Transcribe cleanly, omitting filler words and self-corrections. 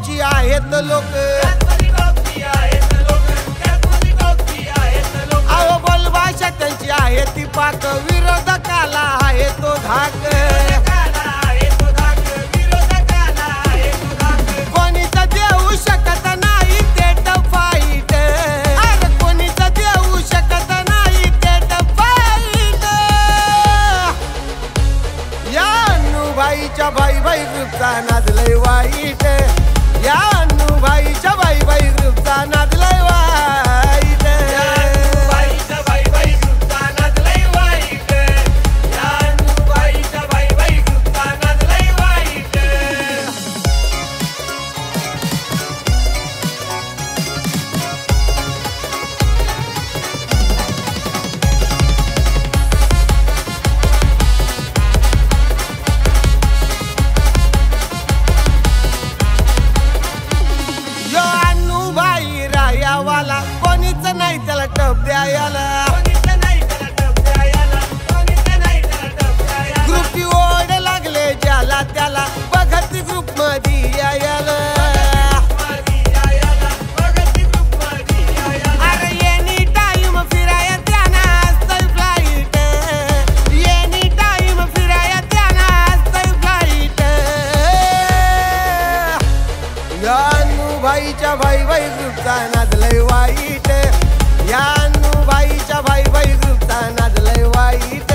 टॉपची आहेत लोक, अहो बोलभाषा त्यांची आहे ती पाक, विरोधकाला आहे तो धाक, कोणीच देऊ शकत नाही ते फाईट, अरे कोणीच देऊ शकत नाही ते फाईट. या अण्णूभाईच्या भाई भाई ग्रुपचा नाद लय वाईट, या अण्णूभाईच्या भाई भाई ग्रुपचा नाद लय वाईट. कोणीच नाही त्याला टप द्यायला, ग्रुपची ओढ लागले ज्याला त्याला बघत ग्रुप मध्ये यायला. अरे एनी टाइम फिराया त्याना असतंय फ्लाईट, एनी टाइम फिराया त्याना असतंय फ्लाईट. या अण्णूभाईच्या भाई भाई ग्रुपचा नाद लय वाईट, या अण्णूभाईच्या भाई भाई ग्रुपचा नाद लय वाईट.